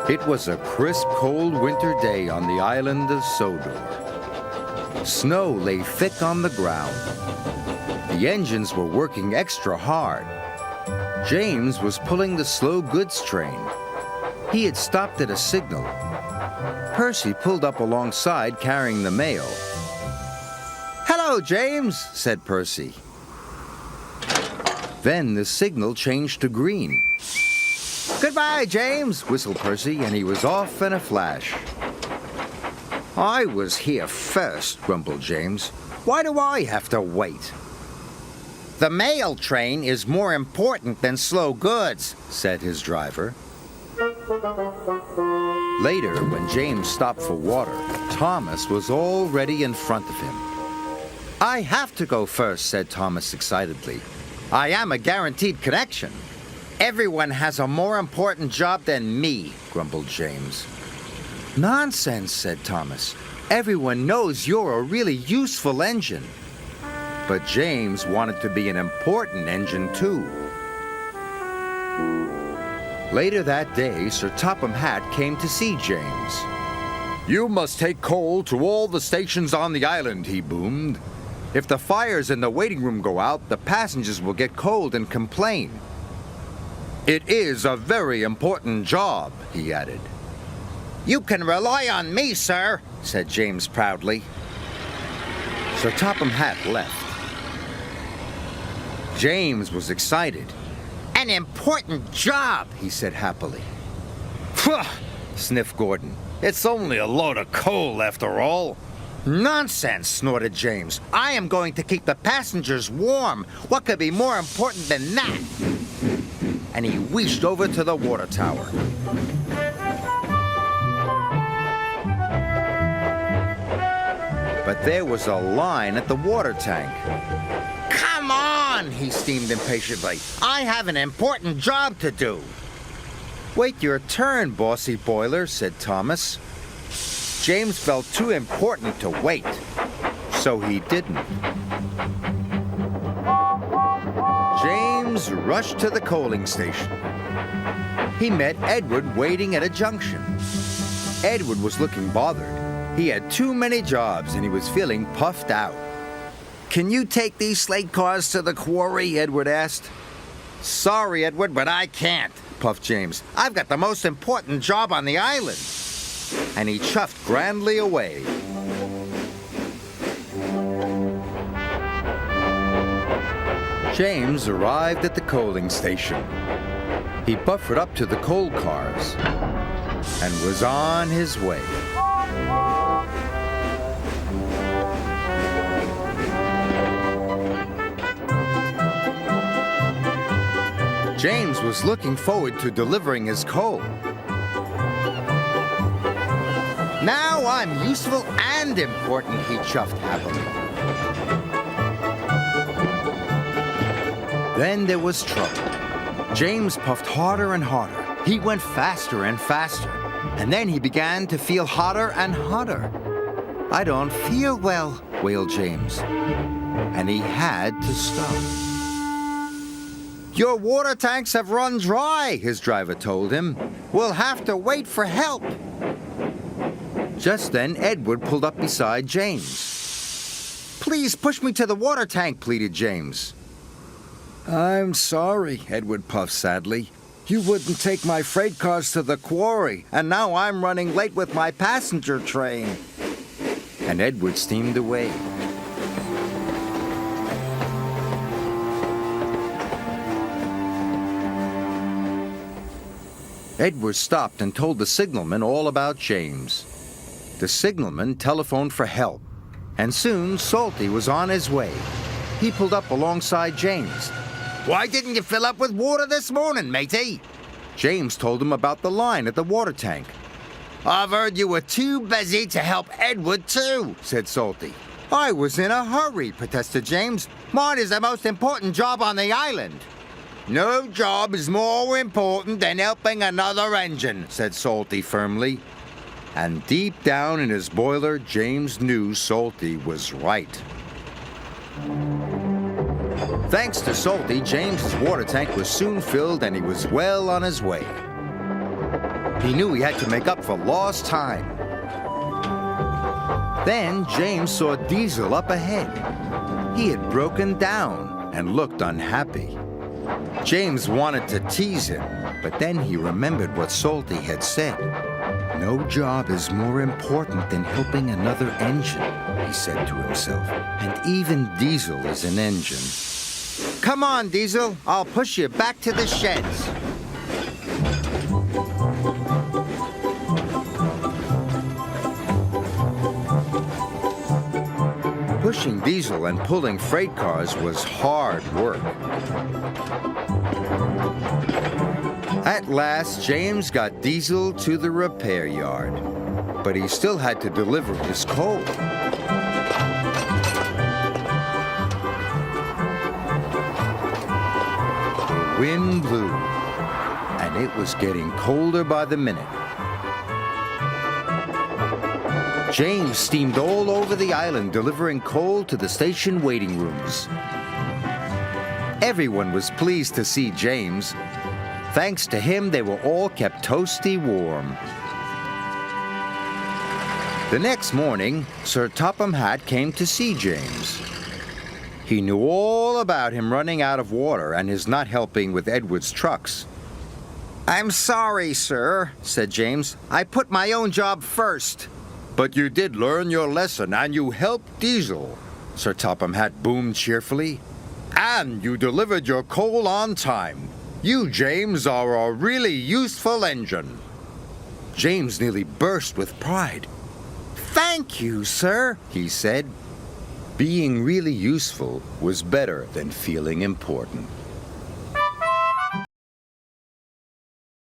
It was a crisp, cold winter day on the island of Sodor. Snow lay thick on the ground. The engines were working extra hard. James was pulling the slow goods train. He had stopped at a signal. Percy pulled up alongside carrying the mail. "Hello, James," said Percy. Then the signal changed to green. "Goodbye, James," whistled Percy, and he was off in a flash. "I was here first," grumbled James. "Why do I have to wait?" "The mail train is more important than slow goods," said his driver. Later, when James stopped for water, Thomas was already in front of him. "I have to go first," said Thomas excitedly. "I am a guaranteed connection." "Everyone has a more important job than me," grumbled James. "Nonsense," said Thomas. "Everyone knows you're a really useful engine." But James wanted to be an important engine, too. Later that day, Sir Topham Hatt came to see James. "You must take coal to all the stations on the island," he boomed. "If the fires in the waiting room go out, the passengers will get cold and complain." "It is a very important job," he added. "You can rely on me, sir," said James proudly. Sir Topham Hatt left. James was excited. "An important job," he said happily. "Phew," sniffed Gordon. "It's only a load of coal after all." "Nonsense," snorted James. "I am going to keep the passengers warm. What could be more important than that?" And he wheeshed over to the water tower. But there was a line at the water tank. "Come on," he steamed impatiently. "I have an important job to do." "Wait your turn, bossy boiler," said Thomas. James felt too important to wait, so he didn't. James rushed to the coaling station. He met Edward waiting at a junction. Edward was looking bothered. He had too many jobs and he was feeling puffed out. "Can you take these slate cars to the quarry?" Edward asked. "Sorry, Edward, but I can't," puffed James. "I've got the most important job on the island." And he chuffed grandly away. James arrived at the coaling station. He buffered up to the coal cars and was on his way. James was looking forward to delivering his coal. "Now I'm useful and important," he chuffed happily. Then there was trouble. James puffed harder and harder. He went faster and faster. And then he began to feel hotter and hotter. "I don't feel well," wailed James. And he had to stop. "Your water tanks have run dry," his driver told him. "We'll have to wait for help." Just then, Edward pulled up beside James. "Please push me to the water tank," pleaded James. "I'm sorry," Edward puffed sadly. "You wouldn't take my freight cars to the quarry, and now I'm running late with my passenger train." And Edward steamed away. Edward stopped and told the signalman all about James. The signalman telephoned for help, and soon Salty was on his way. He pulled up alongside James. "Why didn't you fill up with water this morning, matey?" James told him about the line at the water tank. "I've heard you were too busy to help Edward, too," said Salty. "I was in a hurry," protested James. "Mine is the most important job on the island." "No job is more important than helping another engine," said Salty firmly. And deep down in his boiler, James knew Salty was right. Thanks to Salty, James's water tank was soon filled and he was well on his way. He knew he had to make up for lost time. Then James saw Diesel up ahead. He had broken down and looked unhappy. James wanted to tease him, but then he remembered what Salty had said. "No job is more important than helping another engine," he said to himself. "And even Diesel is an engine." "Come on, Diesel. I'll push you back to the sheds." Pushing Diesel and pulling freight cars was hard work. At last, James got Diesel to the repair yard, but he still had to deliver his coal. The wind blew, and it was getting colder by the minute. James steamed all over the island delivering coal to the station waiting rooms. Everyone was pleased to see James. Thanks to him, they were all kept toasty warm. The next morning, Sir Topham Hatt came to see James. He knew all about him running out of water and his not helping with Edward's trucks. "I'm sorry, sir," said James. "I put my own job first." "But you did learn your lesson, and you helped Diesel," Sir Topham Hatt boomed cheerfully. "And you delivered your coal on time. You, James, are a really useful engine." James nearly burst with pride. "Thank you, sir," he said. Being really useful was better than feeling important.